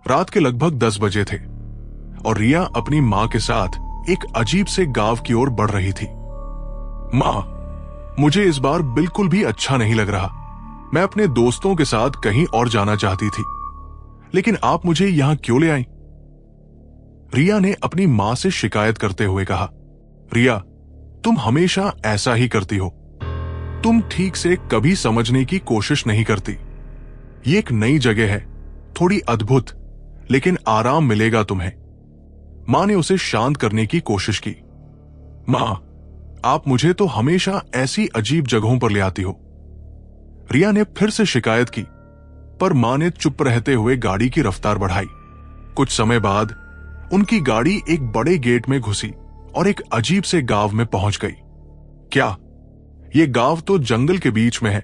रात के लगभग 10 बजे थे और रिया अपनी मां के साथ एक अजीब से गांव की ओर बढ़ रही थी। मां, मुझे इस बार बिल्कुल भी अच्छा नहीं लग रहा। मैं अपने दोस्तों के साथ कहीं और जाना चाहती थी, लेकिन आप मुझे यहां क्यों ले आई? रिया ने अपनी मां से शिकायत करते हुए कहा, रिया, तुम हमेशा ऐसा ही करती हो। तुम ठीक से कभी समझने की कोशिश नहीं करती। ये एक नई जगह है, थोड़ी अद्भुत, लेकिन आराम मिलेगा तुम्हें। मां ने उसे शांत करने की कोशिश की। मां, आप मुझे तो हमेशा ऐसी अजीब जगहों पर ले आती हो। रिया ने फिर से शिकायत की, पर मां ने चुप रहते हुए गाड़ी की रफ्तार बढ़ाई। कुछ समय बाद उनकी गाड़ी एक बड़े गेट में घुसी और एक अजीब से गांव में पहुंच गई। क्या? ये गांव तो जंगल के बीच में है,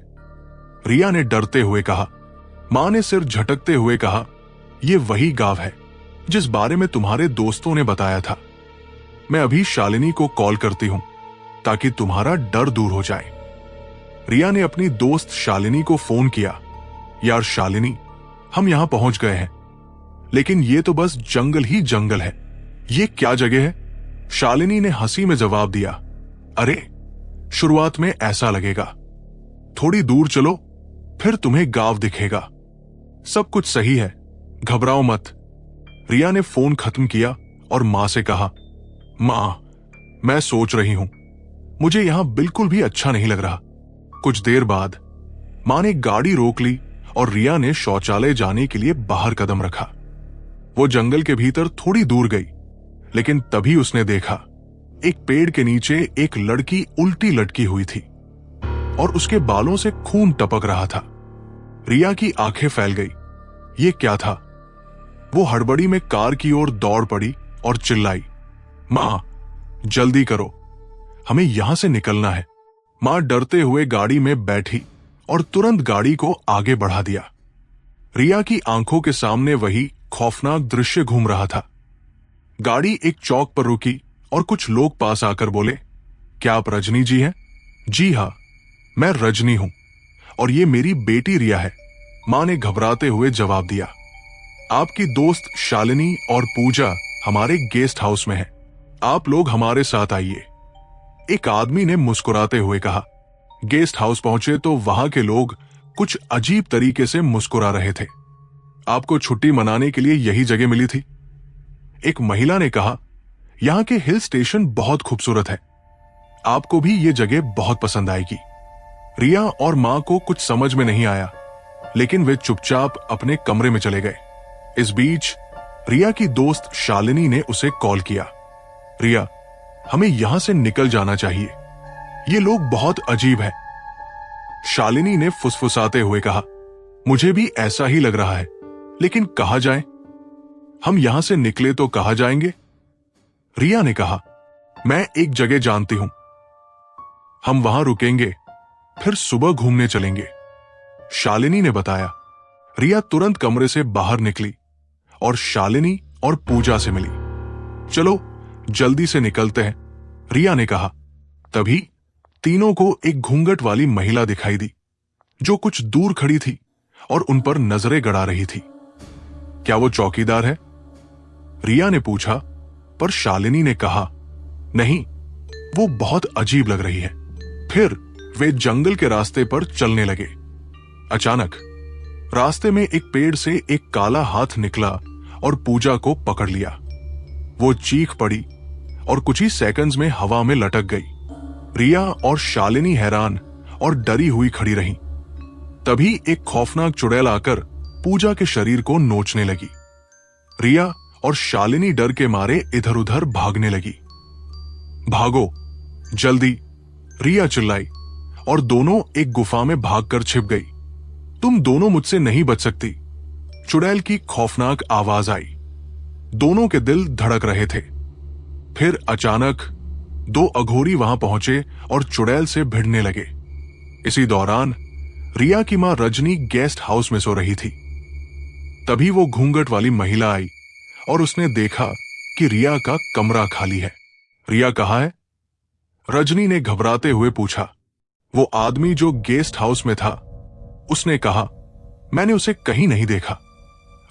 रिया ने डरते हुए कहा। मां ने सिर झटकते हुए कहा, यह वही गांव है जिस बारे में तुम्हारे दोस्तों ने बताया था। मैं अभी शालिनी को कॉल करती हूं ताकि तुम्हारा डर दूर हो जाए। रिया ने अपनी दोस्त शालिनी को फोन किया। यार शालिनी, हम यहां पहुंच गए हैं, लेकिन ये तो बस जंगल ही जंगल है। ये क्या जगह है? शालिनी ने हंसी में जवाब दिया, अरे शुरुआत में ऐसा लगेगा, थोड़ी दूर चलो फिर तुम्हें गांव दिखेगा। सब कुछ सही है, घबराओ मत। रिया ने फोन खत्म किया और मां से कहा, मां, मैं सोच रही हूं, मुझे यहां बिल्कुल भी अच्छा नहीं लग रहा। कुछ देर बाद मां ने गाड़ी रोक ली और रिया ने शौचालय जाने के लिए बाहर कदम रखा। वो जंगल के भीतर थोड़ी दूर गई, लेकिन तभी उसने देखा एक पेड़ के नीचे एक लड़की उल्टी लटकी हुई थी और उसके बालों से खून टपक रहा था। रिया की आंखें फैल गई। ये क्या था? वो हड़बड़ी में कार की ओर दौड़ पड़ी और चिल्लाई, मां, जल्दी करो, हमें यहां से निकलना है। मां डरते हुए गाड़ी में बैठी और तुरंत गाड़ी को आगे बढ़ा दिया। रिया की आंखों के सामने वही खौफनाक दृश्य घूम रहा था। गाड़ी एक चौक पर रुकी और कुछ लोग पास आकर बोले, क्या आप रजनी जी हैं? जी हां, मैं रजनी हूं और ये मेरी बेटी रिया है, मां ने घबराते हुए जवाब दिया। आपकी दोस्त शालिनी और पूजा हमारे गेस्ट हाउस में है, आप लोग हमारे साथ आइए। एक आदमी ने मुस्कुराते हुए कहा। गेस्ट हाउस पहुंचे तो वहां के लोग कुछ अजीब तरीके से मुस्कुरा रहे थे। आपको छुट्टी मनाने के लिए यही जगह मिली थी? एक महिला ने कहा, यहां के हिल स्टेशन बहुत खूबसूरत है, आपको भी ये जगह बहुत पसंद आएगी। रिया और मां को कुछ समझ में नहीं आया, लेकिन वे चुपचाप अपने कमरे में चले गए। इस बीच रिया की दोस्त शालिनी ने उसे कॉल किया। रिया, हमें यहां से निकल जाना चाहिए, ये लोग बहुत अजीब हैं। शालिनी ने फुसफुसाते हुए कहा, मुझे भी ऐसा ही लग रहा है, लेकिन कहां जाएं? हम यहां से निकले तो कहां जाएंगे? रिया ने कहा, मैं एक जगह जानती हूं, हम वहां रुकेंगे, फिर सुबह घूमने चलेंगे। शालिनी ने बताया। रिया तुरंत कमरे से बाहर निकली और शालिनी और पूजा से मिली। चलो जल्दी से निकलते हैं, रिया ने कहा। तभी तीनों को एक घूंघट वाली महिला दिखाई दी, जो कुछ दूर खड़ी थी और उन पर नजरें गड़ा रही थी। क्या वो चौकीदार है? रिया ने पूछा, पर शालिनी ने कहा, नहीं, वो बहुत अजीब लग रही है। फिर वे जंगल के रास्ते पर चलने लगे। अचानक रास्ते में एक पेड़ से एक काला हाथ निकला और पूजा को पकड़ लिया। वो चीख पड़ी और कुछ ही सेकंड्स में हवा में लटक गई। रिया और शालिनी हैरान और डरी हुई खड़ी रहीं। तभी एक खौफनाक चुड़ैल आकर पूजा के शरीर को नोचने लगी। रिया और शालिनी डर के मारे इधर उधर भागने लगी। भागो जल्दी, रिया चिल्लाई और दोनों एक गुफा में भागकर छिप गई। तुम दोनों मुझसे नहीं बच सकती, चुड़ैल की खौफनाक आवाज आई। दोनों के दिल धड़क रहे थे। फिर अचानक दो अघोरी वहां पहुंचे और चुड़ैल से भिड़ने लगे। इसी दौरान रिया की मां रजनी गेस्ट हाउस में सो रही थी। तभी वो घूंघट वाली महिला आई और उसने देखा कि रिया का कमरा खाली है। रिया कहाँ है? रजनी ने घबराते हुए पूछा। वो आदमी जो गेस्ट हाउस में था, उसने कहा, मैंने उसे कहीं नहीं देखा।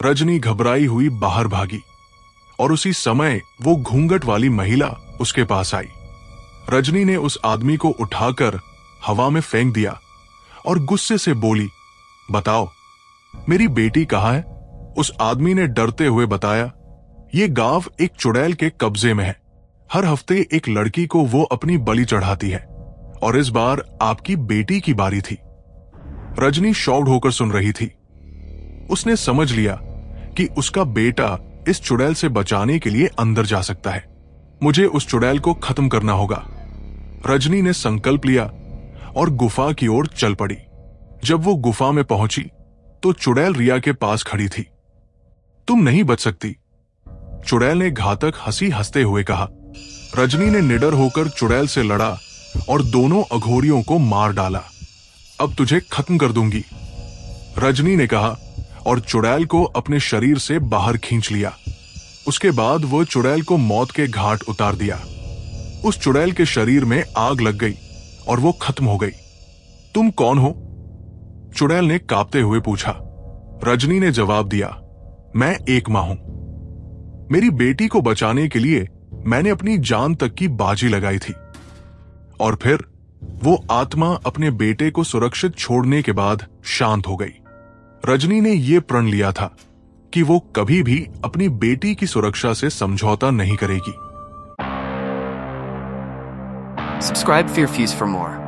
रजनी घबराई हुई बाहर भागी और उसी समय वो घूंघट वाली महिला उसके पास आई। रजनी ने उस आदमी को उठाकर हवा में फेंक दिया और गुस्से से बोली, बताओ मेरी बेटी कहाँ है? उस आदमी ने डरते हुए बताया, ये गांव एक चुड़ैल के कब्जे में है। हर हफ्ते एक लड़की को वो अपनी बलि चढ़ाती है और इस बार आपकी बेटी की बारी थी। रजनी शॉक्ड होकर सुन रही थी। उसने समझ लिया कि उसका बेटा इस चुड़ैल से बचाने के लिए अंदर जा सकता है। मुझे उस चुड़ैल को खत्म करना होगा। रजनी ने संकल्प लिया और गुफा की ओर चल पड़ी। जब वो गुफा में पहुंची तो चुड़ैल रिया के पास खड़ी थी। तुम नहीं बच सकती, चुड़ैल ने घातक हंसी हंसते हुए कहा। रजनी ने निडर होकर चुड़ैल से लड़ा और दोनों अघोरियों को मार डाला। अब तुझे खत्म कर दूंगी, रजनी ने कहा और चुड़ैल को अपने शरीर से बाहर खींच लिया। उसके बाद वो चुड़ैल को मौत के घाट उतार दिया। उस चुड़ैल के शरीर में आग लग गई और वो खत्म हो गई। तुम कौन हो? चुड़ैल ने कांपते हुए पूछा। रजनी ने जवाब दिया, मैं एक मां हूं। मेरी बेटी को बचाने के लिए मैंने अपनी जान तक की बाजी लगाई थी और फिर वो आत्मा अपने बेटे को सुरक्षित छोड़ने के बाद शांत हो गई। रजनी ने यह प्रण लिया था कि वो कभी भी अपनी बेटी की सुरक्षा से समझौता नहीं करेगी। Subscribe Fear Fuse for more.